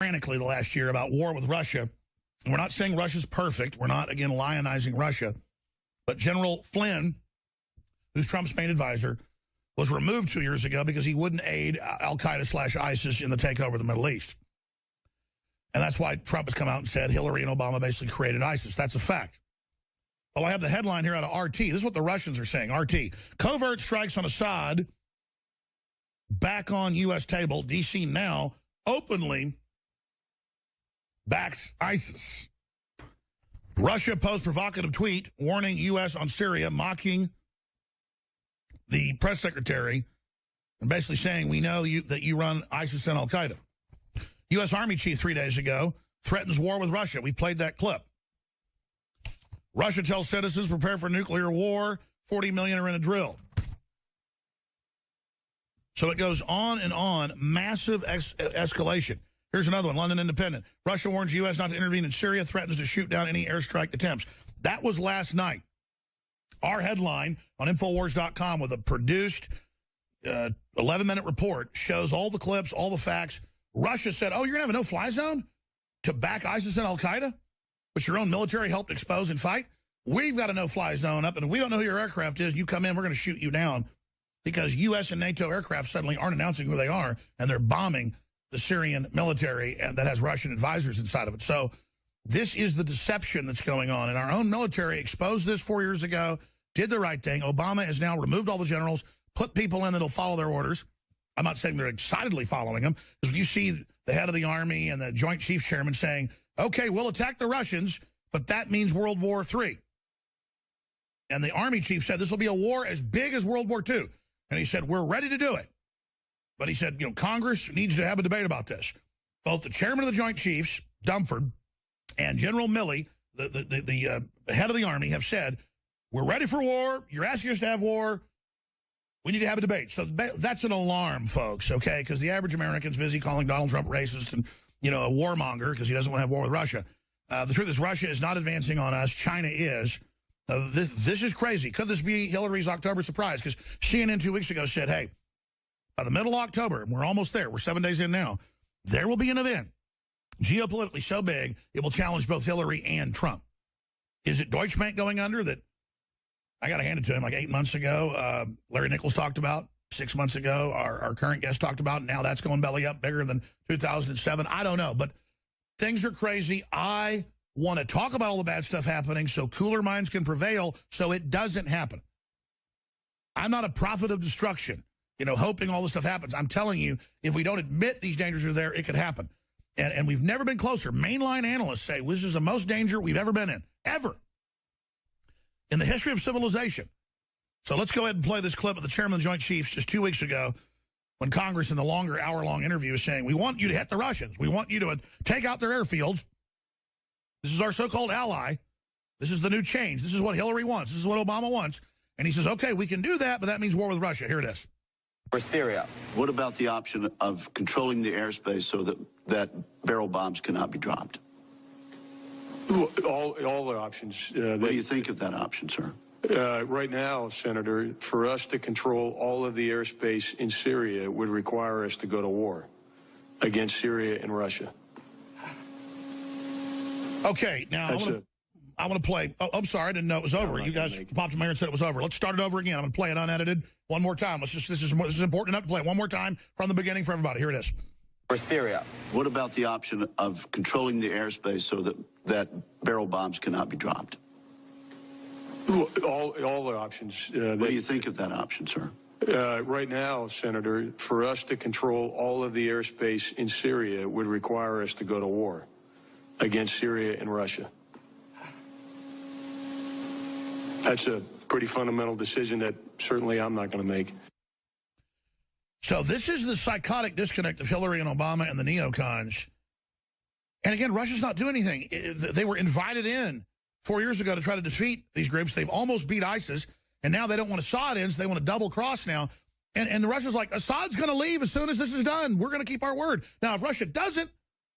frantically the last year about war with Russia. And we're not saying Russia's perfect. We're not, again, lionizing Russia. But General Flynn, who's Trump's main advisor, was removed 2 years ago because he wouldn't aid al-Qaeda/ISIS in the takeover of the Middle East. And that's why Trump has come out and said Hillary and Obama basically created ISIS. That's a fact. Well, I have the headline here out of RT. This is what the Russians are saying. RT. Covert strikes on Assad back on U.S. table. D.C. now openly backs ISIS. Russia posts provocative tweet warning U.S. on Syria, mocking the press secretary and basically saying, we know that you run ISIS and al-Qaeda. U.S. Army chief 3 days ago threatens war with Russia. We've played that clip. Russia tells citizens prepare for nuclear war. 40 million are in a drill. So it goes on and on. Massive escalation. Here's another one. London Independent. Russia warns U.S. not to intervene in Syria, threatens to shoot down any airstrike attempts. That was last night. Our headline on Infowars.com with a produced 11-minute report shows all the clips, all the facts. Russia said, oh, you're going to have a no-fly zone to back ISIS and al-Qaeda, which your own military helped expose and fight? We've got a no-fly zone up, and if we don't know who your aircraft is, you come in, we're going to shoot you down because U.S. and NATO aircraft suddenly aren't announcing who they are, and they're bombing the Syrian military and that has Russian advisors inside of it. So this is the deception that's going on. And our own military exposed this 4 years ago, did the right thing. Obama has now removed all the generals, put people in that'll follow their orders. I'm not saying they're excitedly following them, because when you see the head of the Army and the Joint Chiefs Chairman saying, okay, we'll attack the Russians, but that means World War III. And the Army chief said this will be a war as big as World War II. And he said, we're ready to do it. But he said, Congress needs to have a debate about this. Both the chairman of the Joint Chiefs, Dumford, and General Milley, the head of the Army, have said, we're ready for war. You're asking us to have war. We need to have a debate. So that's an alarm, folks, okay? Because the average American's busy calling Donald Trump racist and, a warmonger because he doesn't want to have war with Russia. The truth is Russia is not advancing on us. China is. This is crazy. Could this be Hillary's October surprise? Because CNN 2 weeks ago said, hey, by the middle of October, and we're almost there, we're 7 days in now, there will be an event, geopolitically so big, it will challenge both Hillary and Trump. Is it Deutsche Bank going under that? I got to hand it to him like 8 months ago. Larry Nichols talked about 6 months ago. Our current guest talked about, now that's going belly up bigger than 2007. I don't know, but things are crazy. I want to talk about all the bad stuff happening so cooler minds can prevail so it doesn't happen. I'm not a prophet of destruction, hoping all this stuff happens. I'm telling you, if we don't admit these dangers are there, it could happen. And we've never been closer. Mainline analysts say this is the most danger we've ever been in, ever, in the history of civilization. So let's go ahead and play this clip of the chairman of the Joint Chiefs just 2 weeks ago when Congress in the longer hour-long interview is saying, we want you to hit the Russians. We want you to take out their airfields. This is our so-called ally. This is the new change. This is what Hillary wants. This is what Obama wants. And he says, okay, we can do that, but that means war with Russia. Here it is. For Syria. What about the option of controlling the airspace so that barrel bombs cannot be dropped? All the options. What do you think of that option, sir? Right now, Senator, for us to control all of the airspace in Syria would require us to go to war against Syria and Russia. Okay, now I want to play. Oh, I'm sorry, I didn't know it was over. You guys popped in here and said it was over. Let's start it over again. I'm going to play it unedited one more time. This is important enough to play it one more time from the beginning for everybody. Here it is. For Syria. What about the option of controlling the airspace so that barrel bombs cannot be dropped? All the options. What do you think of that option, sir? Right now, Senator, for us to control all of the airspace in Syria would require us to go to war against Syria and Russia. That's a pretty fundamental decision that certainly I'm not going to make. So this is the psychotic disconnect of Hillary and Obama and the neocons. And again, Russia's not doing anything. They were invited in 4 years ago to try to defeat these groups. They've almost beat ISIS, and now they don't want Assad in, so they want to double-cross now. And the Russians like, Assad's going to leave as soon as this is done. We're going to keep our word. Now, if Russia doesn't,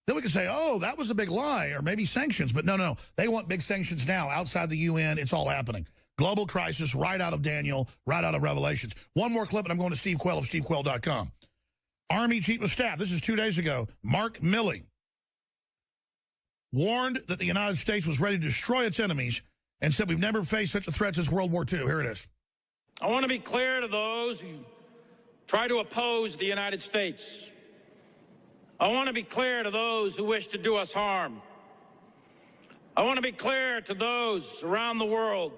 then we can say, oh, that was a big lie, or maybe sanctions. But no. They want big sanctions now. Outside the UN, it's all happening. Global crisis right out of Daniel, right out of Revelations. One more clip, and I'm going to Steve Quayle of SteveQuayle.com. Army Chief of Staff, this is 2 days ago, Mark Milley, warned that the United States was ready to destroy its enemies and said we've never faced such a threat since World War II. Here it is. I want to be clear to those who try to oppose the United States. I want to be clear to those who wish to do us harm. I want to be clear to those around the world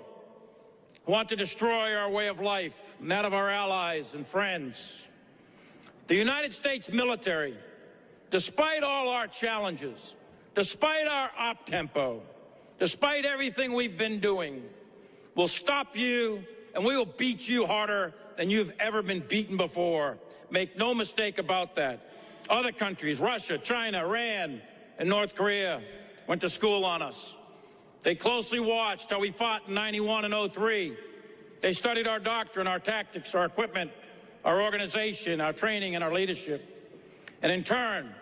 who want to destroy our way of life and that of our allies and friends. The United States military, despite all our challenges, despite our op-tempo, despite everything we've been doing, will stop you and we will beat you harder than you've ever been beaten before. Make no mistake about that. Other countries, Russia, China, Iran, and North Korea, went to school on us. They closely watched how we fought in 91 and 03. They studied our doctrine, our tactics, our equipment, our organization, our training, and our leadership. And in turn,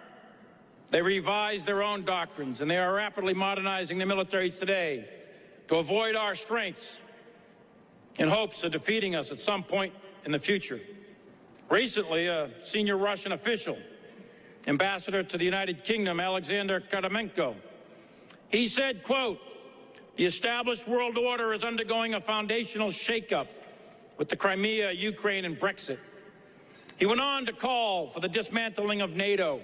they revised their own doctrines, and they are rapidly modernizing the militaries today to avoid our strengths in hopes of defeating us at some point in the future. Recently, a senior Russian official, ambassador to the United Kingdom, Alexander Karamenko, he said, quote, "The established world order is undergoing a foundational shakeup with the Crimea, Ukraine, and Brexit." He went on to call for the dismantling of NATO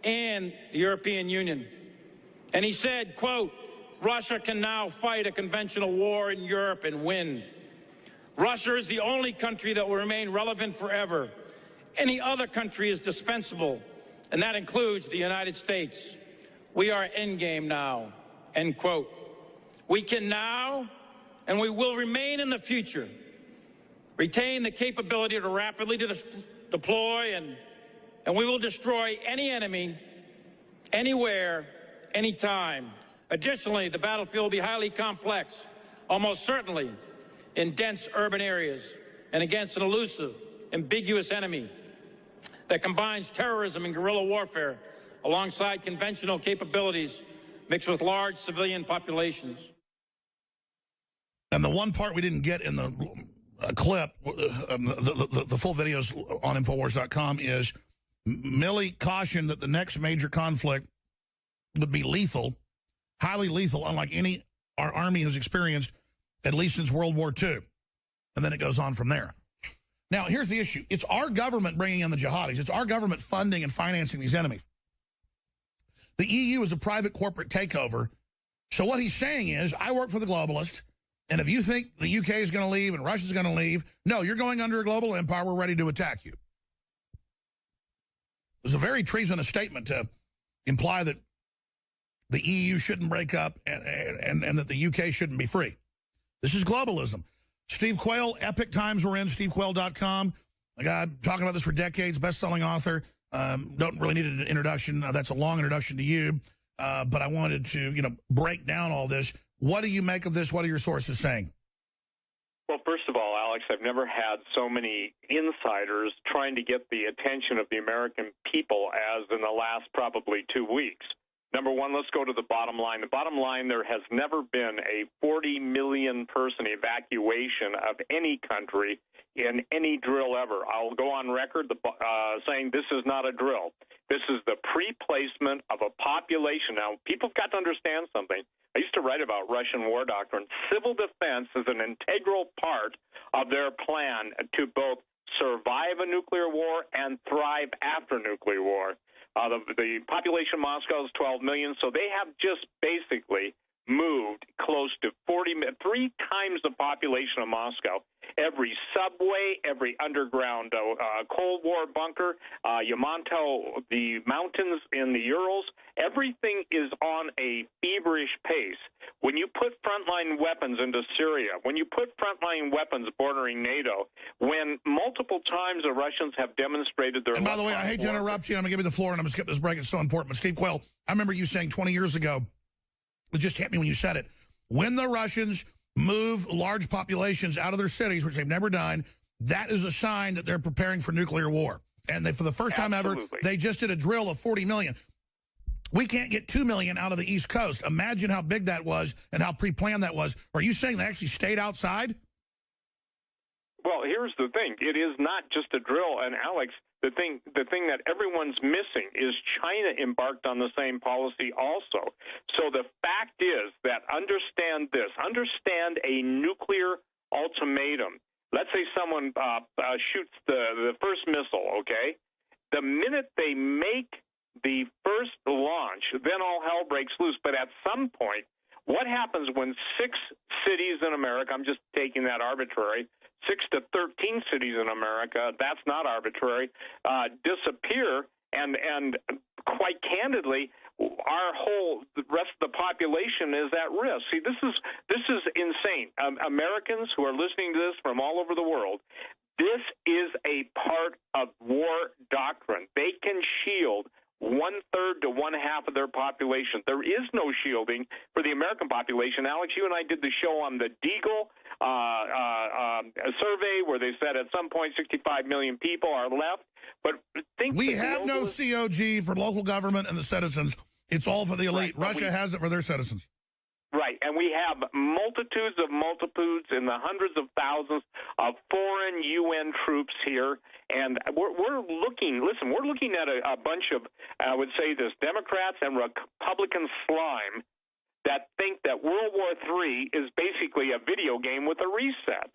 and the European Union. And he said, quote, "Russia can now fight a conventional war in Europe and win. Russia is the only country that will remain relevant forever. Any other country is dispensable, and that includes the United States. We are endgame now," end quote. We can now, and we will remain in the future, retain the capability to rapidly deploy and we will destroy any enemy, anywhere, anytime. Additionally, the battlefield will be highly complex, almost certainly in dense urban areas and against an elusive, ambiguous enemy that combines terrorism and guerrilla warfare alongside conventional capabilities mixed with large civilian populations. And the one part we didn't get in the clip, the full videos on Infowars.com, is Milley cautioned that the next major conflict would be lethal, highly lethal, unlike any our army has experienced, at least since World War II. And then it goes on from there. Now, here's the issue. It's our government bringing in the jihadis. It's our government funding and financing these enemies. The EU is a private corporate takeover. So what he's saying is, I work for the globalists, and if you think the UK is going to leave and Russia's going to leave, no, you're going under a global empire. We're ready to attack you. It was a very treasonous statement to imply that the EU shouldn't break up and that the UK shouldn't be free. This is globalism. Steve Quayle, epic times we're in, stevequayle.com. A guy talking about this for decades, best-selling author. Don't really need an introduction. That's a long introduction to you. But I wanted to, break down all this. What do you make of this? What are your sources saying? Well, first of all, Alex, I've never had so many insiders trying to get the attention of the American people as in the last probably 2 weeks. Number one, let's go to the bottom line. The bottom line, there has never been a 40 million person evacuation of any country in any drill ever. I'll go on record saying this is not a drill. This is the pre-placement of a population. Now, people have got to understand something. I used to write about Russian war doctrine. Civil defense is an integral part of their plan to both survive a nuclear war and thrive after nuclear war. The population of Moscow is 12 million, so they have just basically moved close to 3 times the population of Moscow. Every subway, every underground Cold War bunker, Yamato, the mountains in the Urals, everything is on a feverish pace. When you put frontline weapons into Syria, when you put frontline weapons bordering NATO, when multiple times the Russians have demonstrated their... And by the way, I hate to interrupt you. I'm going to give you the floor, and I'm going to skip this break. It's so important. But Steve Quayle, I remember you saying 20 years ago, it just hit me when you said it, when the Russians move large populations out of their cities, which they've never done, that is a sign that they're preparing for nuclear war. And they, for the first time ever, they just did a drill of 40 million. We can't get 2 million out of the East Coast. Imagine how big that was and how pre-planned that was. Are you saying they actually stayed outside? Well, here's the thing. It is not just a drill. And, Alex, the thing that everyone's missing is China embarked on the same policy also. So the fact is that understand a nuclear ultimatum. Let's say someone shoots the first missile, okay? The minute they make the first launch, then all hell breaks loose. But at some point, what happens when 6 cities in America, I'm just taking that arbitrary, 6 to 13 cities in America, that's not arbitrary, disappear, and quite candidly, the rest of the population is at risk. See, this is insane. Americans who are listening to this from all over the world, this is a part of war doctrine. They can shield 1/3 to 1/2 of their population. There is no shielding for the American population. Alex, you and I did the show on the Deagle survey where they said at some point 65 million people are left. But we have no COG for local government and the citizens. It's all for the elite. Right, Russia has it for their citizens. Right, and we have multitudes in the hundreds of thousands of foreign UN troops here, and we're looking at a bunch of, I would say this, Democrats and Republican slime that think that World War III is basically a video game with a reset.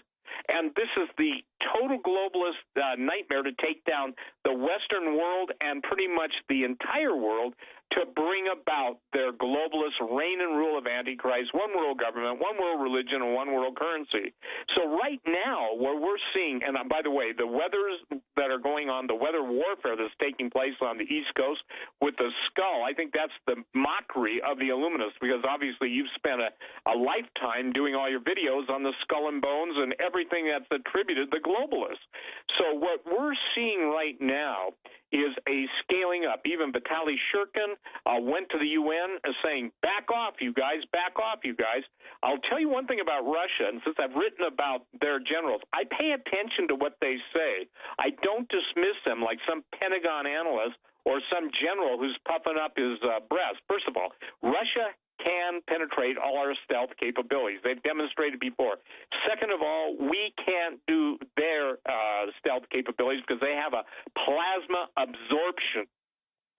And this is the total globalist nightmare to take down the Western world and pretty much the entire world to bring about their globalist reign and rule of Antichrist, one world government, one world religion, and one world currency. So right now, where we're seeing, and by the way, the weathers that are going on, the weather warfare that's taking place on the East Coast with the skull, I think that's the mockery of the Illuminists, because obviously you've spent a lifetime doing all your videos on the skull and bones and everything that's attributed to the globalists. So what we're seeing right now is a scaling up. Even Vitaly Shurkin went to the UN saying, back off, you guys, back off, you guys. I'll tell you one thing about Russia, and since I've written about their generals, I pay attention to what they say. I don't dismiss them like some Pentagon analyst or some general who's puffing up his breast. First of all, Russia can penetrate all our stealth capabilities. They've demonstrated before. Second of all, we can't do their stealth capabilities because they have a plasma absorption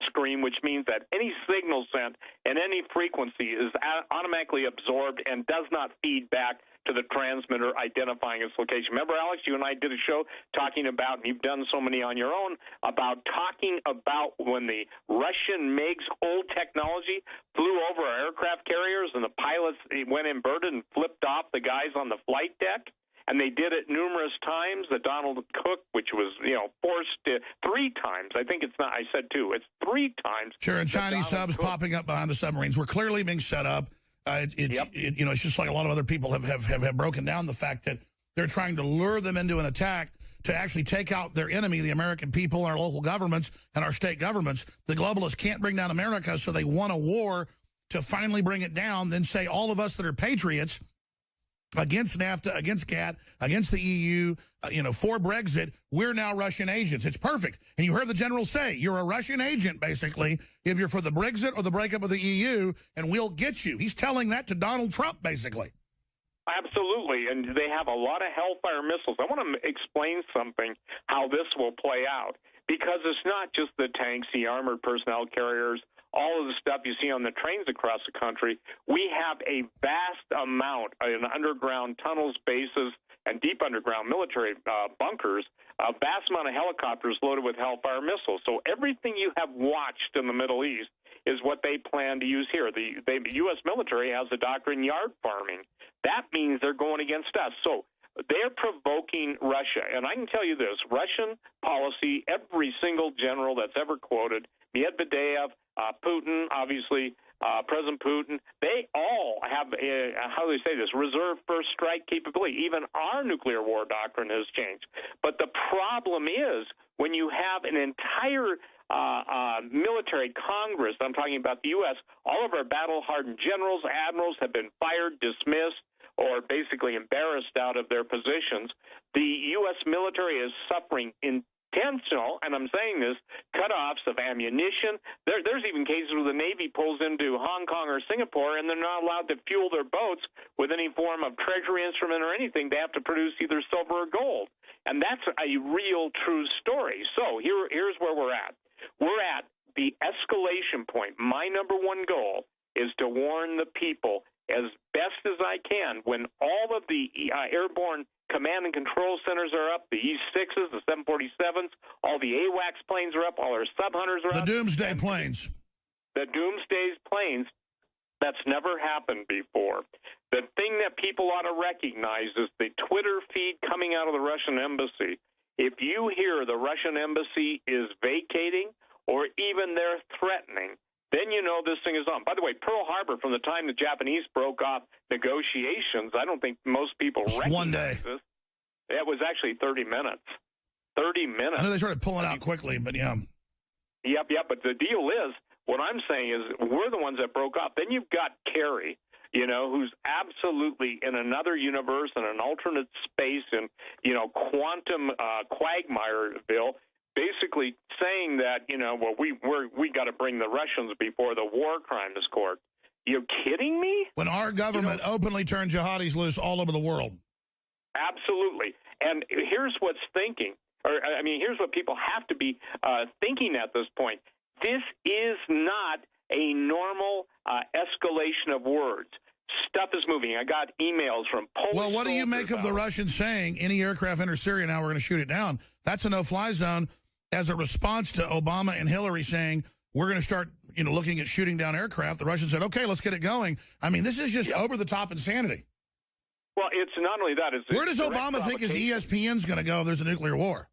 screen, which means that any signal sent and any frequency is automatically absorbed and does not feed back to the transmitter identifying its location. Remember, Alex, you and I did a show talking about, and you've done so many on your own, about talking about when the Russian MiGs, old technology, flew over our aircraft carriers and the pilots went inverted and flipped off the guys on the flight deck. And they did it numerous times. The Donald Cook, which was, forced to 3 times. I think it's not, I said 2. It's 3 times. Sure, and Chinese subs popping up behind the submarines. We're clearly being set up. It's just like a lot of other people have broken down the fact that they're trying to lure them into an attack to actually take out their enemy, the American people, our local governments, and our state governments. The globalists can't bring down America, so they want a war to finally bring it down, then say all of us that are patriots against NAFTA, against GATT, against the EU, for Brexit, we're now Russian agents. It's perfect. And you heard the general say, you're a Russian agent, basically, if you're for the Brexit or the breakup of the EU, and we'll get you. He's telling that to Donald Trump, basically. Absolutely, and they have a lot of Hellfire missiles. I want to explain something, how this will play out, because it's not just the tanks, the armored personnel carriers, all of the stuff you see on the trains across the country. We have a vast amount in underground tunnels, bases, and deep underground military bunkers, a vast amount of helicopters loaded with Hellfire missiles. So everything you have watched in the Middle East is what they plan to use here. The U.S. military has the doctrine yard farming. That means they're going against us. So they're provoking Russia. And I can tell you this, Russian policy, every single general that's ever quoted, Medvedev, Putin, obviously, President Putin, they all have, how do they say this, reserve first strike capability. Even our nuclear war doctrine has changed. But the problem is when you have an entire military Congress, I'm talking about the U.S., all of our battle-hardened generals, admirals have been fired, dismissed, or basically embarrassed out of their positions. The U.S. military is suffering intentional, and I'm saying this, cutoffs of ammunition. There's even cases where the Navy pulls into Hong Kong or Singapore, and they're not allowed to fuel their boats with any form of treasury instrument or anything. They have to produce either silver or gold. And that's a real, true story. So here's where we're at. We're at the escalation point. My number one goal is to warn the people as best as I can when all of the airborne command and control centers are up, the E-6s, the 747s, all the AWACS planes are up, all our sub-hunters are up. The Doomsday planes. The Doomsday planes. That's never happened before. The thing that people ought to recognize is the Twitter feed coming out of the Russian embassy. If you hear the Russian embassy is vacating or even they're threatening, then you know this thing is on. By the way, Pearl Harbor, from the time the Japanese broke off negotiations, I don't think most people recognize this. It was actually 30 minutes. 30 minutes. I know they started pulling out quickly, but yeah. Yep, but the deal is, what I'm saying is we're the ones that broke off. Then you've got Kerry, you know, who's absolutely in another universe, in an alternate space, in, you know, quantum Quagmireville, basically saying that, you know, well, we got to bring the Russians before the War Crimes Court. You kidding me? When our government openly turned jihadis loose all over the world. Absolutely. And here's what's thinking, here's what people have to be thinking at this point. This is not a normal escalation of words. Stuff is moving. I got emails from Polish. Well, what do you make of the Russians saying any aircraft enter Syria now, we're going to shoot it down? That's a no-fly zone as a response to Obama and Hillary saying we're going to start, you know, looking at shooting down aircraft. The Russians said, okay, let's get it going. I mean, this is just over-the-top insanity. Well, it's not only that. It's where does Obama think his ESPN's going to go if there's a nuclear war?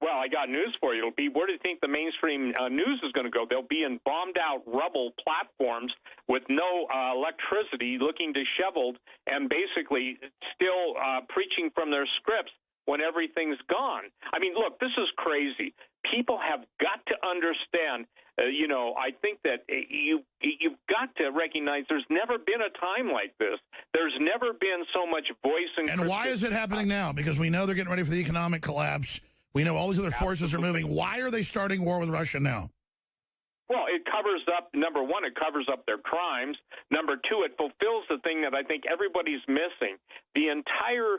Well, I got news for you. It'll be, where do you think the mainstream news is going to go? They'll be in bombed-out rubble platforms with no electricity, looking disheveled, and basically still preaching from their scripts when everything's gone. I mean, look, this is crazy. People have got to understand, you know, I think that you've got to recognize there's never been a time like this. There's never been so much voice and why is it happening now? Because we know they're getting ready for the economic collapse. We know all these other forces are moving. Why are they starting war with Russia now? Well, it covers up, number one, it covers up their crimes. Number two, it fulfills the thing that I think everybody's missing. The entire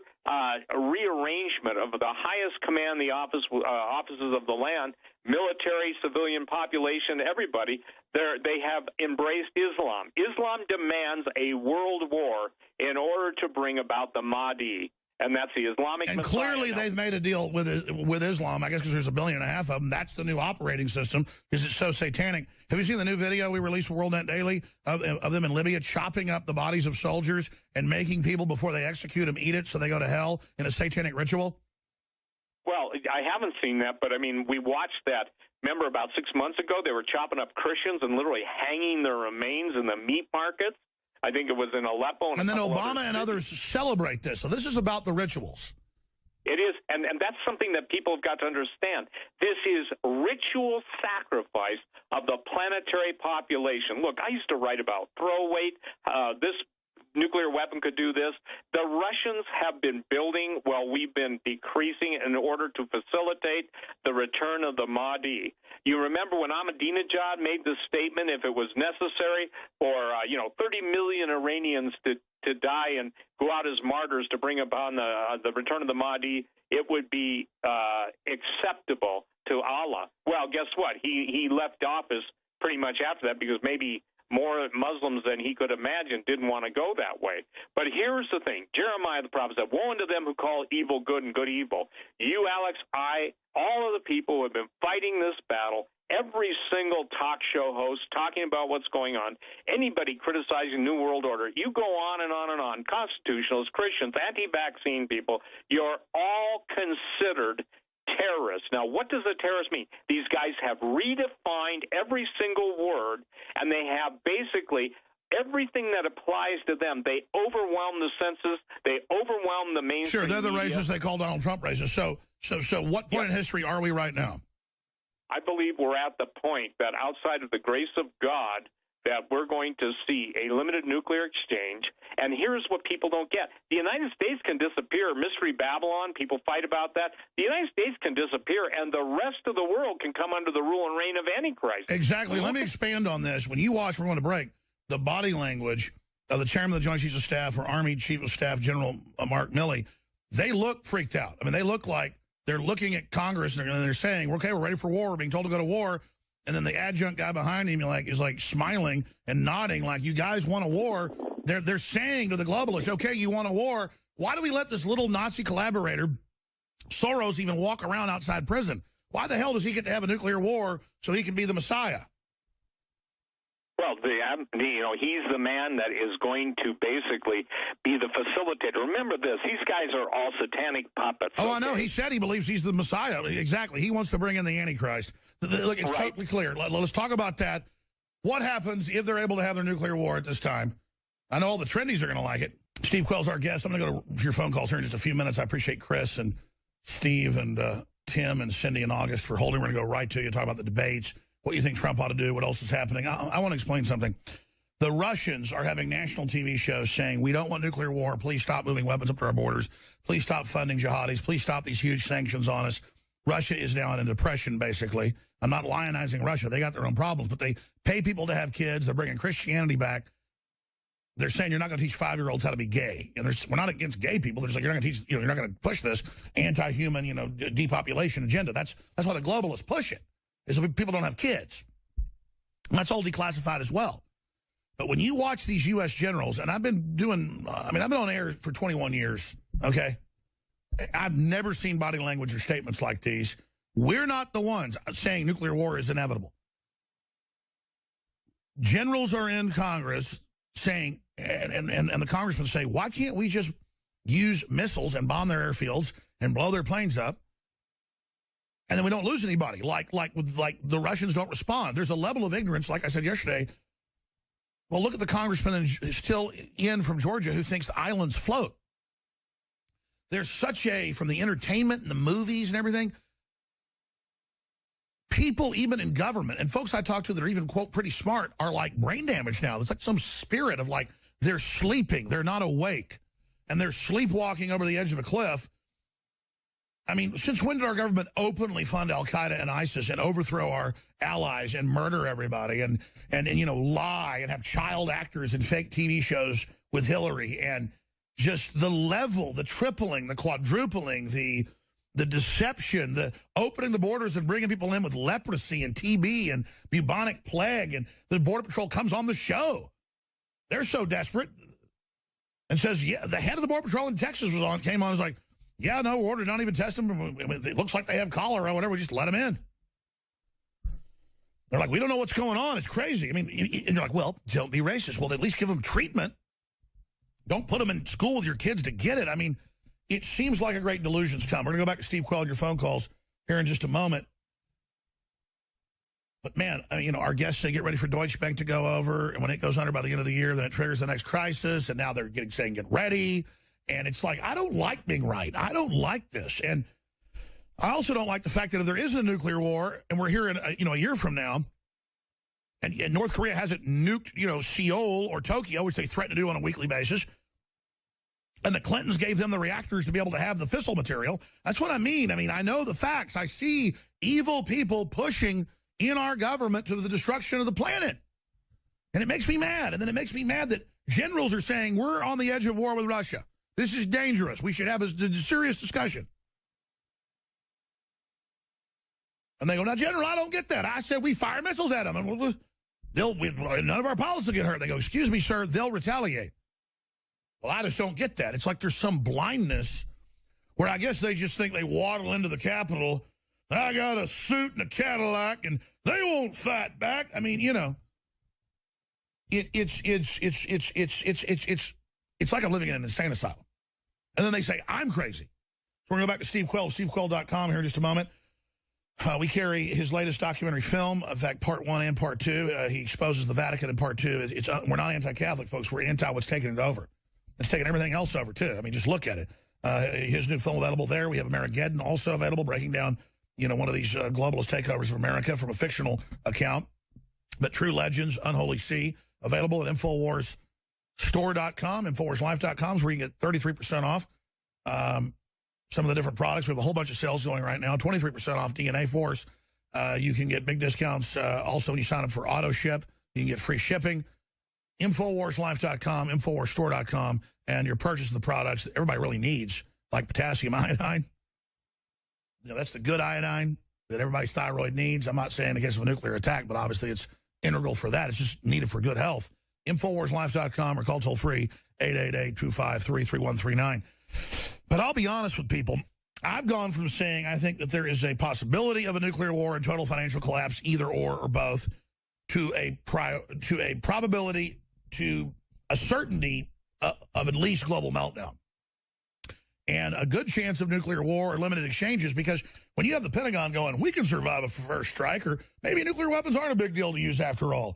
rearrangement of the highest command, the offices of the land, military, civilian population, everybody, they have embraced Islam. Islam demands a world war in order to bring about the Mahdi. And that's the Islamic And Messiah. clearly they've made a deal with Islam, I guess because there's 1.5 billion of them. That's the new operating system because it's so satanic. Have you seen the new video we released for WorldNet Daily of them in Libya chopping up the bodies of soldiers and making people, before they execute them, eat it so they go to hell in a satanic ritual? Well, I haven't seen that, but, I mean, we watched that. Remember about 6 months ago, they were chopping up Christians and literally hanging their remains in the meat markets. I think it was in Aleppo. And then Obama and others celebrate this. So this is about the rituals. It is, and that's something that people have got to understand. This is ritual sacrifice of the planetary population. Look, I used to write about throw weight. This nuclear weapon could do this. The Russians have been building while we've been decreasing in order to facilitate the return of the Mahdi. You remember when Ahmadinejad made this statement, if it was necessary for 30 million Iranians to die and go out as martyrs to bring upon the return of the Mahdi, it would be acceptable to Allah. Well, guess what? He left office pretty much after that because maybe more Muslims than he could imagine didn't want to go that way. But here's the thing. Jeremiah the prophet said, woe unto them who call evil good and good evil. You, Alex, all of the people who have been fighting this battle, every single talk show host talking about what's going on, anybody criticizing New World Order, you go on and on and on, constitutionalists, Christians, anti-vaccine people, you're all considered terrorists. Now, what does a terrorist mean? These guys have redefined every single word, and they have basically everything that applies to them. They overwhelm the census. They overwhelm the mainstream Sure, they're the media. racists they call Donald Trump racist. So what point in history are we right now? I believe we're at the point that outside of the grace of God, that we're going to see a limited nuclear exchange. And here's what people don't get. The United States can disappear. Mystery Babylon, people fight about that. The United States can disappear, and the rest of the world can come under the rule and reign of Antichrist. Exactly. Let me expand on this. When you watch, we're going to break, the body language of the chairman of the Joint Chiefs of Staff or Army Chief of Staff General Mark Milley, they look freaked out. I mean, they look like they're looking at Congress and they're saying, okay, we're ready for war. We're being told to go to war. And then the adjunct guy behind him is like smiling and nodding like, you guys want a war. They're saying to the globalists, okay, you want a war. Why do we let this little Nazi collaborator, Soros, even walk around outside prison? Why the hell does he get to have a nuclear war so he can be the Messiah? Well, he's the man that is going to basically be the facilitator. Remember this, these guys are all satanic puppets. Oh, okay? I know. He said he believes he's the Messiah. Exactly. He wants to bring in the Antichrist. Look, it's totally clear. Let's talk about that. What happens if they're able to have their nuclear war at this time? I know all the trendies are going to like it. Steve Quayle's our guest. I'm going to go to your phone calls here in just a few minutes. I appreciate Chris and Steve and Tim and Cindy and August for holding. We're going to go right to you, talk about the debates, what you think Trump ought to do, what else is happening. I want to explain something. The Russians are having national TV shows saying, we don't want nuclear war. Please stop moving weapons up to our borders. Please stop funding jihadis. Please stop these huge sanctions on us. Russia is now in a depression, basically. I'm not lionizing Russia. They got their own problems, but they pay people to have kids. They're bringing Christianity back. They're saying you're not going to teach 5-year-olds how to be gay. And we're not against gay people. They're just like, you're not going to teach, you're not going to push this anti-human, depopulation agenda. That's why the globalists push it, is so people don't have kids. And that's all declassified as well. But when you watch these U.S. generals, and I've been I've been on air for 21 years, okay? I've never seen body language or statements like these. We're not the ones saying nuclear war is inevitable. Generals are in Congress saying, and the congressmen say, why can't we just use missiles and bomb their airfields and blow their planes up, and then we don't lose anybody? Like the Russians don't respond. There's a level of ignorance, like I said yesterday. Well, look at the congressman still in from Georgia who thinks the islands float. There's such from the entertainment and the movies and everything, people even in government, and folks I talk to that are even, quote, pretty smart, are like brain damaged now. It's like some spirit of like they're sleeping, they're not awake, and they're sleepwalking over the edge of a cliff. I mean, since when did our government openly fund Al-Qaeda and ISIS and overthrow our allies and murder everybody and lie and have child actors in fake TV shows with Hillary, and just the level, the tripling, the quadrupling, the deception, the opening the borders and bringing people in with leprosy and TB and bubonic plague, and the Border Patrol comes on the show. They're so desperate and says, yeah, the head of the Border Patrol in Texas came on and was like, yeah, no, we're not even testing them. It looks like they have cholera or whatever. We just let them in. They're like, we don't know what's going on. It's crazy. I mean, and you're like, well, don't be racist. Well, at least give them treatment. Don't put them in school with your kids to get it. I mean, it seems like a great delusion's come. We're going to go back to Steve Quayle and your phone calls here in just a moment. But, man, our guests say get ready for Deutsche Bank to go over. And when it goes under by the end of the year, then it triggers the next crisis. And now they're saying get ready. And it's like, I don't like being right. I don't like this. And I also don't like the fact that if there is a nuclear war, and we're here in a year from now, and North Korea hasn't nuked, Seoul or Tokyo, which they threaten to do on a weekly basis, and the Clintons gave them the reactors to be able to have the fissile material. That's what I mean. I mean, I know the facts. I see evil people pushing in our government to the destruction of the planet. And it makes me mad. And then it makes me mad that generals are saying, we're on the edge of war with Russia. This is dangerous. We should have a serious discussion. And they go, now, General, I don't get that. I said we fire missiles at them, and none of our pilots will get hurt. They go, excuse me, sir, they'll retaliate. Well, I just don't get that. It's like there's some blindness where I guess they just think they waddle into the Capitol. I got a suit and a Cadillac, and they won't fight back. I mean, it's like I'm living in an insane asylum. And then they say, I'm crazy. So we're going to go back to Steve Quayle, stevequayle.com here in just a moment. We carry his latest documentary film, in fact, part 1 and part 2. He exposes the Vatican in part 2. We're not anti-Catholic, folks. We're anti what's taking it over. It's taking everything else over, too. I mean, just look at it. His new film available there. We have Amerigeddon also available, breaking down, one of these globalist takeovers of America from a fictional account. but true legends, Unholy Sea, available at InfoWarsStore.com, InfoWarsLife.com is where you can get 33% off some of the different products. We have a whole bunch of sales going right now, 23% off DNA Force. You can get big discounts also when you sign up for auto ship. You can get free shipping. InfoWarsLife.com, InfoWarsStore.com, and your purchase of the products that everybody really needs, like potassium iodine. You know, that's the good iodine that everybody's thyroid needs. I'm not saying in case of a nuclear attack, but obviously it's integral for that. It's just needed for good health. InfoWarsLife.com or call toll-free 888-253-3139. But I'll be honest with people. I've gone from saying I think that there is a possibility of a nuclear war and total financial collapse, either or both, to a probability, to a certainty of at least global meltdown. And a good chance of nuclear war or limited exchanges, because when you have the Pentagon going, we can survive a first strike, or maybe nuclear weapons aren't a big deal to use after all.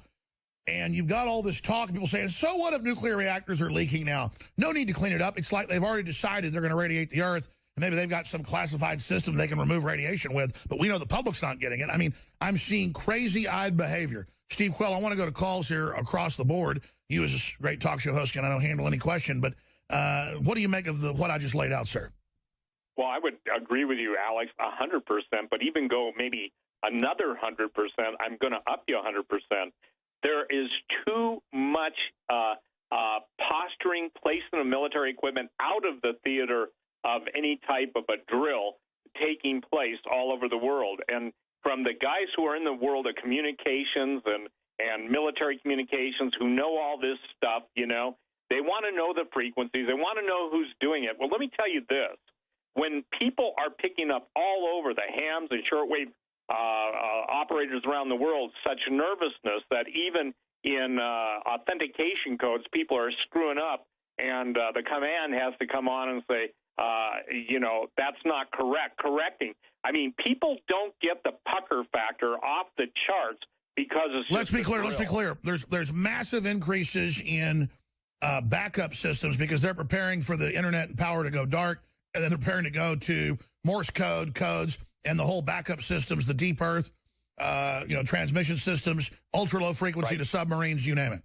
And you've got all this talk, and people saying, so what if nuclear reactors are leaking now? No need to clean it up. It's like they've already decided they're going to radiate the Earth, and maybe they've got some classified system they can remove radiation with, but we know the public's not getting it. I mean, I'm seeing crazy-eyed behavior. Steve Quayle, I want to go to calls here across the board. You as a great talk show host, and I don't handle any question, but what do you make of what I just laid out, sir? Well, I would agree with you, Alex, 100%, but even go maybe another 100%, I'm going to up you 100%. There is too much posturing, placement of military equipment out of the theater of any type of a drill taking place all over the world. And from the guys who are in the world of communications and military communications who know all this stuff, you know, they want to know the frequencies. They want to know who's doing it. Well, let me tell you this. When people are picking up all over the hams and shortwave operators around the world such nervousness that even in authentication codes, people are screwing up, and the command has to come on and say, you know, that's not correct, correcting. I mean, people don't get the pucker factor off the charts because it's Let's be clear. There's massive increases in backup systems because they're preparing for the internet and power to go dark, and then they're preparing to go to Morse codes, and the whole backup systems, the deep earth, you know, transmission systems, ultra-low frequency to submarines, you name it.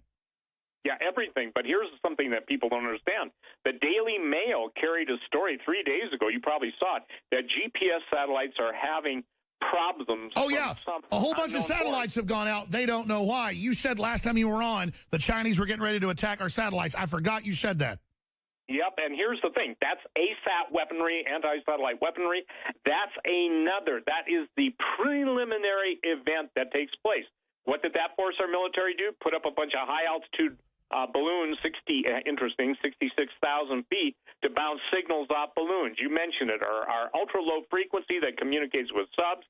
Yeah, everything. But here's something that people don't understand. The Daily Mail carried a story 3 days ago, you probably saw it, that GPS satellites are having problems. Oh, yeah. A whole bunch of satellites have gone out. They don't know why. You said last time you were on, the Chinese were getting ready to attack our satellites. I forgot you said that. Yep, and here's the thing. That's ASAT weaponry, anti-satellite weaponry. That's another. That is the preliminary event that takes place. What did that force our military do? Put up a bunch of high-altitude balloons, 66,000 feet, to bounce signals off balloons. You mentioned it, our ultra-low frequency that communicates with subs.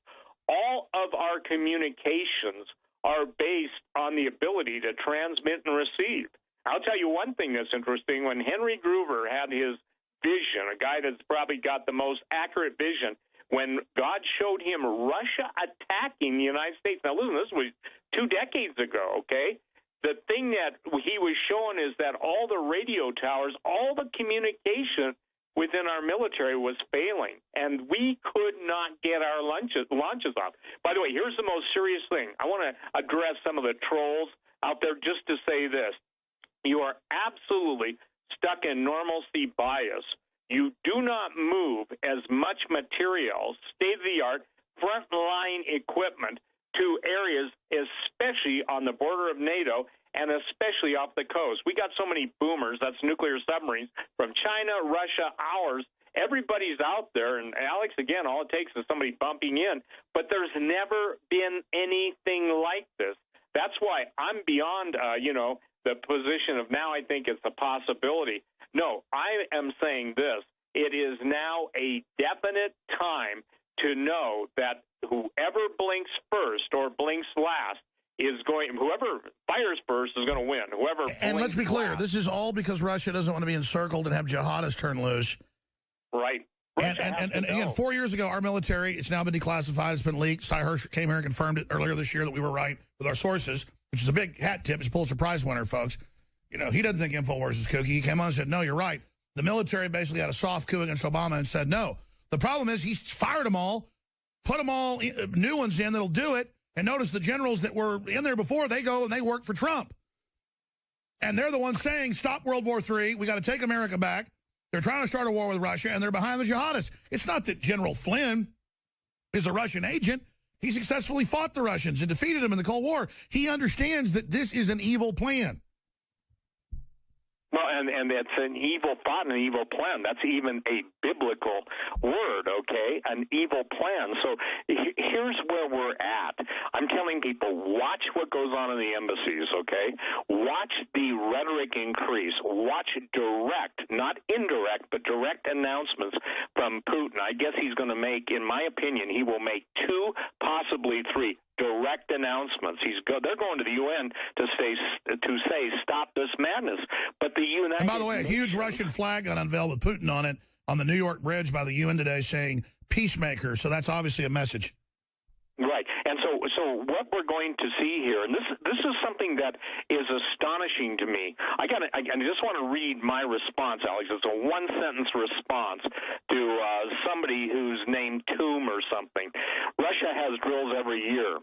All of our communications are based on the ability to transmit and receive. I'll tell you one thing that's interesting. When Henry Groover had his vision, a guy that's probably got the most accurate vision, when God showed him Russia attacking the United States. Now, listen, this was 2 decades ago, okay? The thing that he was showing is that all the radio towers, all the communication within our military was failing, and we could not get our launches off. By the way, here's the most serious thing. I want to address some of the trolls out there just to say this. You are absolutely stuck in normalcy bias. You do not move as much material, state-of-the-art, front-line equipment to areas, especially on the border of NATO and especially off the coast. We got so many boomers, that's nuclear submarines, from China, Russia, ours. Everybody's out there, and Alex, again, all it takes is somebody bumping in, but there's never been anything like this. That's why I'm beyond, the position of now I think it's a possibility. No, I am saying this. It is now a definite time to know that whoever blinks first or blinks last whoever fires first is going to win. And let's be clear, this is all because Russia doesn't want to be encircled and have jihadists turn loose. Right. And again, 4 years ago, our military, it's now been declassified, it's been leaked. Cy Hirsch came here and confirmed it earlier this year that we were right with our sources, which is a big hat tip. It's Pulitzer Prize winner, folks. You know, he doesn't think InfoWars is kooky. He came on and said, no, you're right. The military basically had a soft coup against Obama and said no. The problem is he's fired them all, put them all, new ones in that'll do it, And notice the generals that were in there before, they go and they work for Trump. And they're the ones saying, stop World War III. We got to take America back. They're trying to start a war with Russia, and they're behind the jihadists. It's not that General Flynn is a Russian agent. He successfully fought the Russians and defeated them in the Cold War. He understands that this is an evil plan. Well, and it's an evil thought and an evil plan. That's even a biblical word, okay? An evil plan. So here's where we're at. I'm telling people, watch what goes on in the embassies, okay? Watch the rhetoric increase. Watch direct, not indirect, but direct announcements from Putin. I guess he's going to make, in my opinion, he will make 2, possibly 3 direct announcements. They're going to the UN to say stop this madness. But the United And by the way, a huge Russian flag got unveiled with Putin on it on the New York bridge by the UN today saying peacemaker. So that's obviously a message. Right. And so what we're going to see here, and this is something that is astonishing to me. I just want to read my response, Alex. It's a one-sentence response to somebody who's named Tomb or something. Russia has drills every year.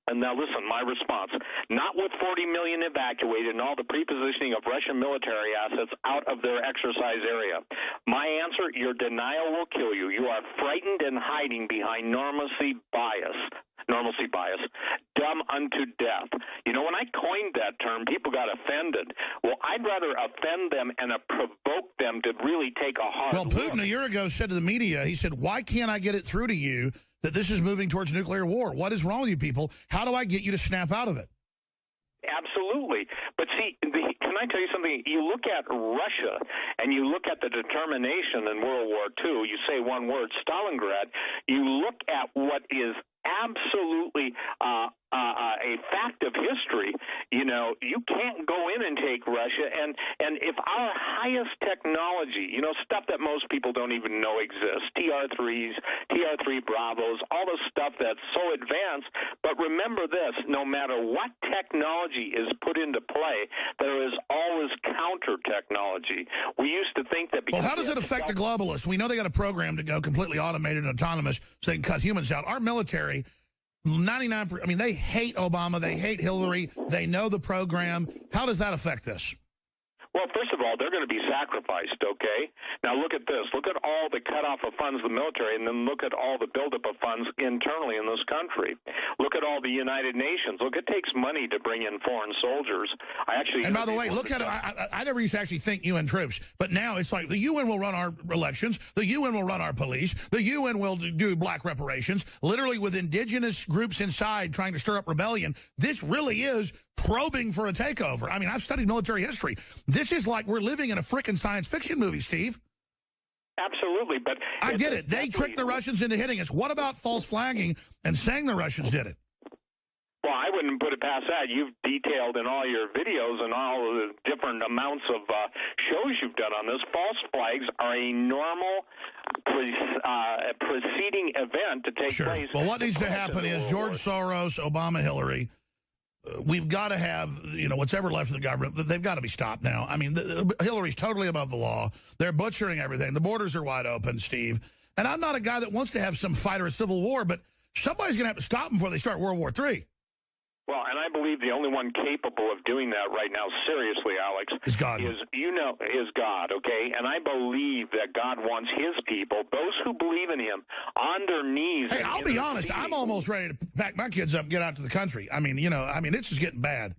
And now listen, my response. Not with 40 million evacuated and all the prepositioning of Russian military assets out of their exercise area. My answer, your denial will kill you. You are frightened and hiding behind normalcy bias, dumb unto death. You know, when I coined that term, people got offended. Well, I'd rather offend them and provoke them to really take a hard look. Well, Putin a year ago said to the media, he said, why can't I get it through to you that this is moving towards nuclear war? What is wrong with you people? How do I get you to snap out of it? Absolutely. But see, can I tell you something? You look at Russia and you look at the determination in World War II, you say one word, Stalingrad, you look at what is absolutely a fact of history. You know, you can't go in and take Russia, and if our highest technology, you know, stuff that most people don't even know exists, TR3s, TR3 Bravos, all the stuff that's so advanced, but remember this, no matter what technology is put into play, there is always counter technology. We used to think that because... Well, how does it affect the globalists? We know they got a program to go completely automated and autonomous so they can cut humans out. Our military... 99%, I mean, they hate Obama, they hate Hillary, they know the program. How does that affect this? Well, first of all, they're going to be sacrificed, okay? Now, look at this. Look at all the cutoff of funds of the military, and then look at all the buildup of funds internally in this country. Look at all the United Nations. Look, it takes money to bring in foreign soldiers. And by the way, look at it. I never used to actually think UN troops, but now it's like the UN will run our elections, the UN will run our police, the UN will do black reparations, literally with indigenous groups inside trying to stir up rebellion. This really is probing for a takeover. I mean, I've studied military history. This is like we're living in a frickin' science fiction movie, Steve. Absolutely, but... I get it. They tricked the Russians into hitting us. What about false flagging and saying the Russians did it? Well, I wouldn't put it past that. You've detailed in all your videos and all of the different amounts of shows you've done on this. False flags are a normal preceding event to take place. Well, what needs to happen is George Soros, Obama, Hillary... we've got to have, you know, what's ever left of the government, they've got to be stopped now. I mean, Hillary's totally above the law. They're butchering everything. The borders are wide open, Steve. And I'm not a guy that wants to have some fight or a civil war, but somebody's going to have to stop them before they start World War III. Well, and I believe the only one capable of doing that right now, seriously, Alex, is God. Is God, okay? And I believe that God wants his people, those who believe in him, on their knees. Hey, I'll be honest, I'm almost ready to pack my kids up and get out to the country. I mean, you know, it's just getting bad.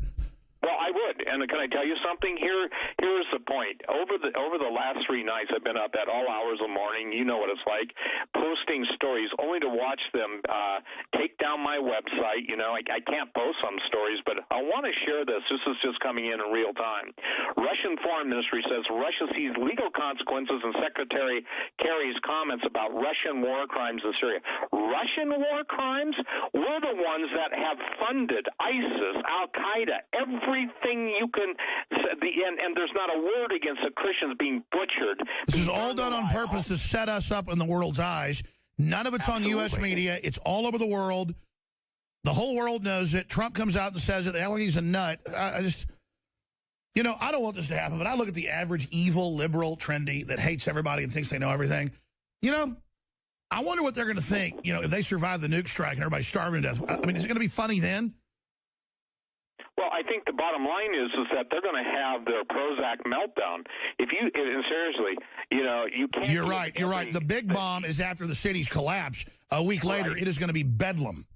Well, I would, and can I tell you something? Here's the point. Over the last 3 nights, I've been up at all hours of the morning. You know what it's like, posting stories, only to watch them take down my website. You know, I can't post some stories, but I want to share this. This is just coming in real time. Russian Foreign Ministry says Russia sees legal consequences in Secretary Kerry's comments about Russian war crimes in Syria. Russian war crimes? We're the ones that have funded ISIS, Al-Qaeda, everything you can, and there's not a word against the Christians being butchered. This is all done on purpose to set us up in the world's eyes. None of it's on U.S. media. It's all over the world. The whole world knows it. Trump comes out and says it. They think he's a nut. I just, you know, I don't want this to happen, but I look at the average evil, liberal, trendy that hates everybody and thinks they know everything. You know, I wonder what they're going to think, if they survive the nuke strike and everybody's starving to death. I mean, is it going to be funny then? Well, I think the bottom line is that they're going to have their Prozac meltdown. And seriously, you can't. You're right. The big bomb is after the city's collapse. A week later, it is going to be bedlam.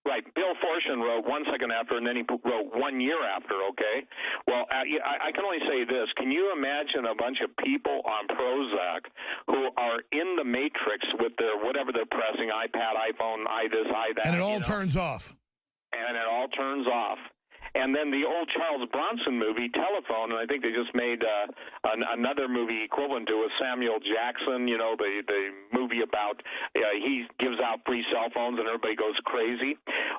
Right. Bill Fortune wrote 1 second after, and then he wrote 1 year after, okay? Well, I can only say this. Can you imagine a bunch of people on Prozac who are in the matrix with their whatever they're pressing, iPad, iPhone, this, that. And it all turns off. And it all turns off. And then the old Charles Bronson movie, Telephone, and I think they just made another movie equivalent to it with Samuel Jackson, the movie about he gives out free cell phones and everybody goes crazy.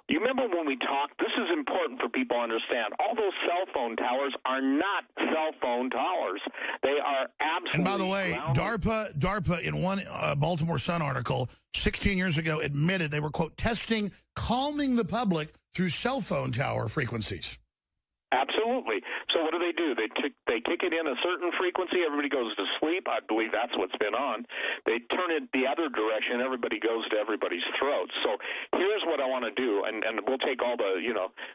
You remember when we talked, this is important for people to understand, all those cell phone towers are not cell phone towers. They are absolutely... And by the way, DARPA in one Baltimore Sun article 16 years ago admitted they were, quote, testing calming the public through cell phone tower frequencies. Absolutely. So what do? They kick it in a certain frequency, everybody goes to sleep. I believe that's what's been on. They turn it the other direction, everybody goes to everybody's throats. So here's what I want to do, and we'll take all the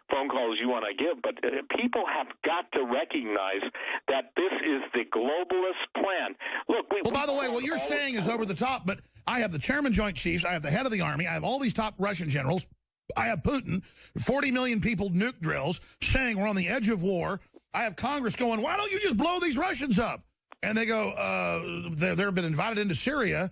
phone calls you want to give, but people have got to recognize that this is the globalist plan. Look, by the way, what you're saying is over the top, but I have the Chairman Joint Chiefs, I have the head of the Army, I have all these top Russian generals, I have Putin, 40 million people nuke drills, saying we're on the edge of war. I have Congress going, why don't you just blow these Russians up? And they go, they've been invited into Syria,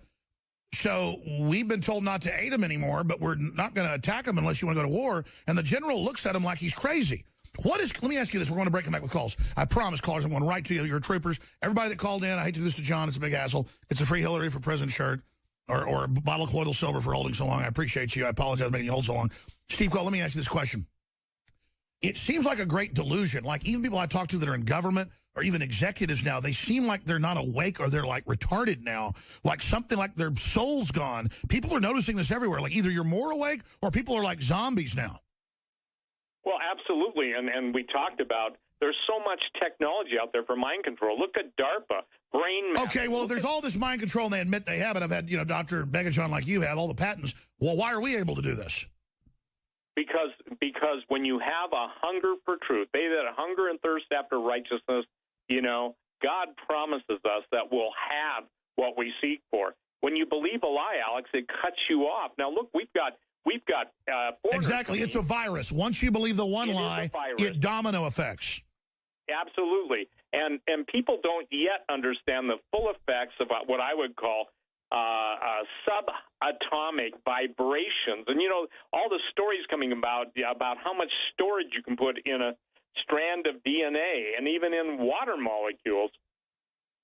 so we've been told not to aid them anymore, but we're not going to attack them unless you want to go to war. And the general looks at him like he's crazy. Let me ask you this. We're going to break them back with calls. I promise, callers, I'm going right to you. Your troopers. Everybody that called in, I hate to do this to John. It's a big hassle. It's a free Hillary for President shirt. Or a bottle of colloidal silver for holding so long. I appreciate you. I apologize for making you hold so long. Steve Quayle, let me ask you this question. It seems like a great delusion. Like even people I talk to that are in government or even executives now, they seem like they're not awake or they're like retarded now. Like something like their soul's gone. People are noticing this everywhere. Like either you're more awake or people are like zombies now. Well, absolutely. And we talked about there's so much technology out there for mind control. Look at DARPA. Brain mapping. Okay, well, if there's all this mind control and they admit they have it, I've had, Dr. Megatron like you have, all the patents. Well, why are we able to do this? Because when you have a hunger for truth, they that hunger and thirst after righteousness, God promises us that we'll have what we seek for. When you believe a lie, Alex, it cuts you off. Now, look, we've got exactly. It's a virus. Once you believe the one lie, it domino effects. Absolutely. And people don't yet understand the full effects of what I would call subatomic vibrations. And, all the stories coming about how much storage you can put in a strand of DNA and even in water molecules,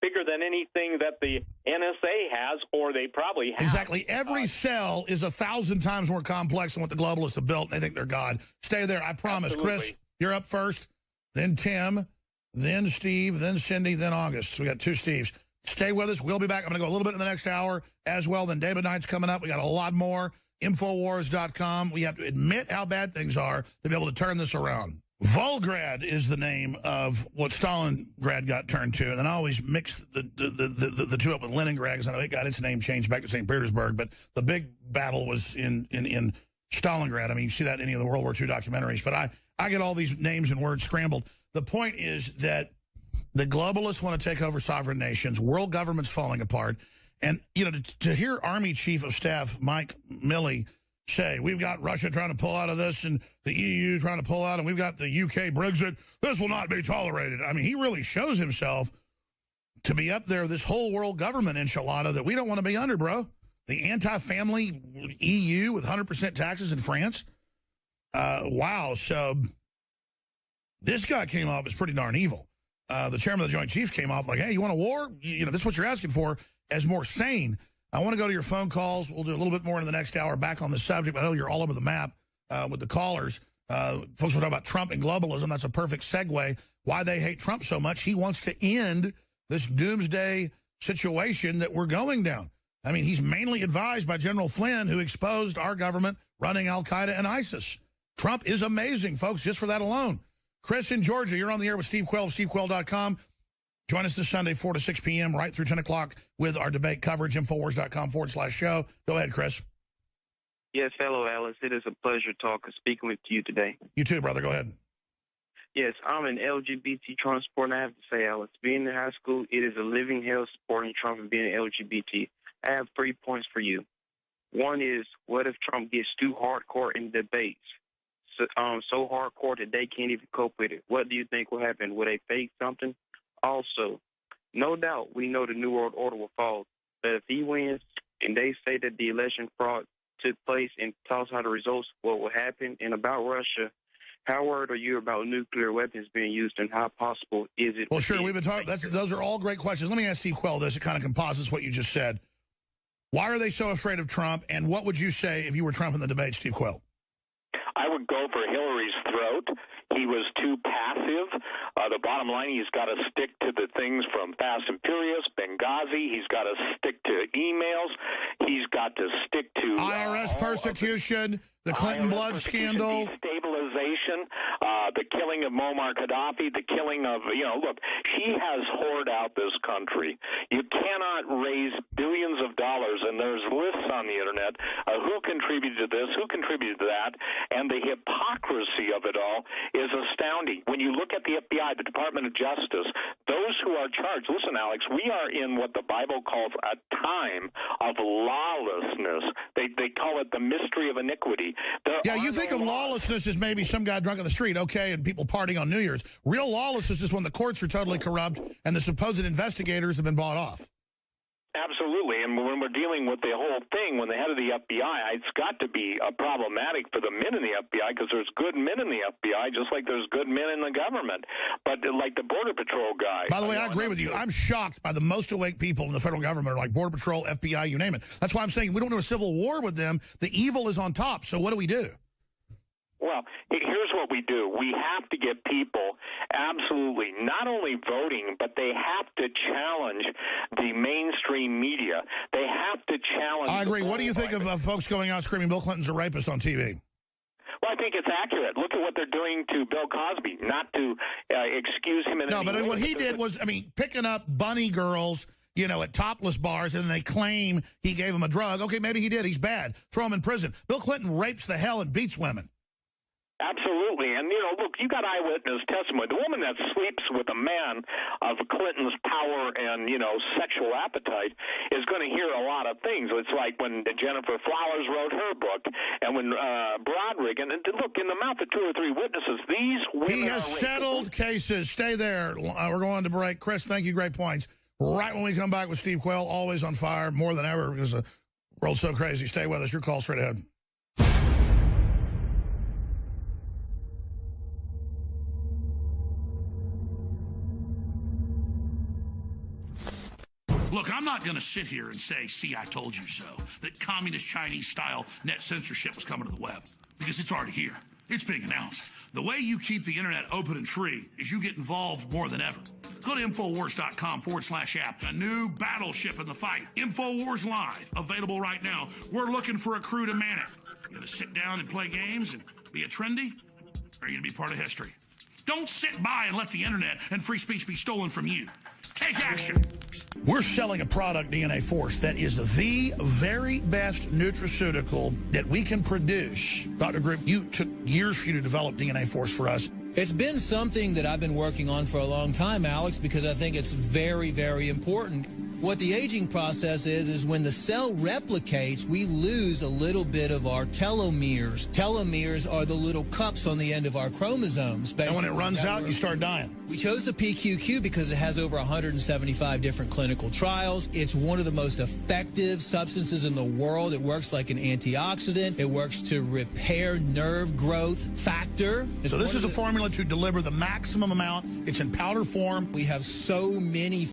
bigger than anything that the NSA has or they probably have. Exactly. Every cell is 1,000 times more complex than what the globalists have built. They think they're God. Stay there. I promise. Absolutely. Chris, you're up first, then Tim, then Steve, then Cindy, then August. We got 2 Steves. Stay with us. We'll be back. I'm going to go a little bit in the next hour as well. Then David Knight's coming up. We got a lot more. Infowars.com. We have to admit how bad things are to be able to turn this around. Volgrad is the name of what Stalingrad got turned to. And then I always mix the two up with Leningrad because I know it got its name changed back to St. Petersburg. But the big battle was in Stalingrad. I mean, you see that in any of the World War II documentaries. But I get all these names and words scrambled. The point is that the globalists want to take over sovereign nations. World government's falling apart. And, to hear Army Chief of Staff Mike Milley say, we've got Russia trying to pull out of this and the EU trying to pull out, and we've got the UK Brexit, this will not be tolerated. I mean, he really shows himself to be up there, this whole world government enchilada that we don't want to be under, bro. The anti-family EU with 100% taxes in France. Wow. So this guy came off as pretty darn evil. The chairman of the Joint Chiefs came off like, hey, you want a war? This is what you're asking for, as more sane. I want to go to your phone calls. We'll do a little bit more in the next hour back on the subject. I know you're all over the map with the callers. Folks will talk about Trump and globalism. That's a perfect segue. Why they hate Trump so much. He wants to end this doomsday situation that we're going down. I mean, he's mainly advised by General Flynn, who exposed our government running al-Qaeda and ISIS. Trump is amazing, folks, just for that alone. Chris in Georgia, you're on the air with Steve Quayle of SteveQuayle.com. Join us this Sunday, 4 to 6 p.m., right through 10 o'clock with our debate coverage, Infowars.com/show. Go ahead, Chris. Yes, hello, Alex. It is a pleasure speaking with you today. You too, brother. Go ahead. Yes, I'm an LGBT Trump supporter, and I have to say, Alex, being in high school, it is a living hell supporting Trump and being LGBT. I have 3 points for you. One is, what if Trump gets too hardcore in debates? So hardcore that they can't even cope with it. What do you think will happen? Will they fake something? Also, no doubt we know the New World Order will fall. But if he wins and they say that the election fraud took place and tell us how the results, what will happen? And about Russia, how worried are you about nuclear weapons being used, and how possible is it? Well, sure, we've been talking. Those are all great questions. Let me ask Steve Quayle this. It kind of composites what you just said. Why are they so afraid of Trump, and what would you say if you were Trump in the debate, Steve Quayle? I would go for Hillary's throat. He was too passive. The bottom line, he's got to stick to the things from Fast and Furious, Benghazi. He's got to stick to emails. He's got to stick to IRS persecution, the Clinton blood scandal, destabilization, the killing of Muammar Gaddafi, the killing of, look, she has hoarded out this country. You cannot raise billions of dollars, and there's lists on the internet who contributed to this, who contributed to that, and the hypocrisy of it all is astounding. When you look at the FBI, the Department of Justice, those who are charged, listen, Alex, we are in what the Bible calls a time of lawlessness. They call it the mystery of iniquity. Yeah, you think of lawlessness as maybe some guy drunk on the street, okay, and people partying on New Year's. Real lawlessness is when the courts are totally corrupt and the supposed investigators have been bought off. Absolutely, and when we're dealing with the whole thing, when the head of the FBI, it's got to be problematic for the men in the FBI, because there's good men in the FBI, just like there's good men in the government. But like the Border Patrol guy. By the way, I agree with you. I'm shocked by the most awake people in the federal government, like Border Patrol, FBI, you name it. That's why I'm saying we don't do a civil war with them. The evil is on top, so what do we do? Well, here's what we do. We have to get people absolutely not only voting, but they have to challenge the mainstream media. They have to challenge. I agree. What do you think of folks going out screaming Bill Clinton's a rapist on TV? Well, I think it's accurate. Look at what they're doing to Bill Cosby, not to excuse him in any way. No, but what he did was, picking up bunny girls, at topless bars, and they claim he gave them a drug. Okay, maybe he did. He's bad. Throw him in prison. Bill Clinton rapes the hell and beats women. Absolutely. And, look, you got eyewitness testimony. The woman that sleeps with a man of Clinton's power and, sexual appetite is going to hear a lot of things. It's like when Jennifer Flowers wrote her book, and when Broderick, and look, in the mouth of 2 or 3 witnesses, these women He has settled cases. Stay there. We're going to break. Chris, thank you. Great points. Right when we come back with Steve Quayle, always on fire, more than ever, because the world's so crazy. Stay with us. Your call straight ahead. Look, I'm not going to sit here and say, see, I told you so, that communist Chinese-style net censorship was coming to the web, because it's already here. It's being announced. The way you keep the internet open and free is you get involved more than ever. Go to Infowars.com/app. A new battleship in the fight. Infowars Live, available right now. We're looking for a crew to man it. You going to sit down and play games and be a trendy? Or are you going to be part of history? Don't sit by and let the internet and free speech be stolen from you. Take action. We're selling a product, DNA Force, that is the very best nutraceutical that we can produce. Dr. Group, you took years for you to develop DNA Force for us. It's been something that I've been working on for a long time, Alex, because I think it's very, very important. What the aging process is when the cell replicates, we lose a little bit of our telomeres. Telomeres are the little cups on the end of our chromosomes. And when it runs out, you start dying. We chose the PQQ because it has over 175 different clinical trials. It's one of the most effective substances in the world. It works like an antioxidant. It works to repair nerve growth factor. So this is a formula to deliver the maximum amount. It's in powder form. We have so many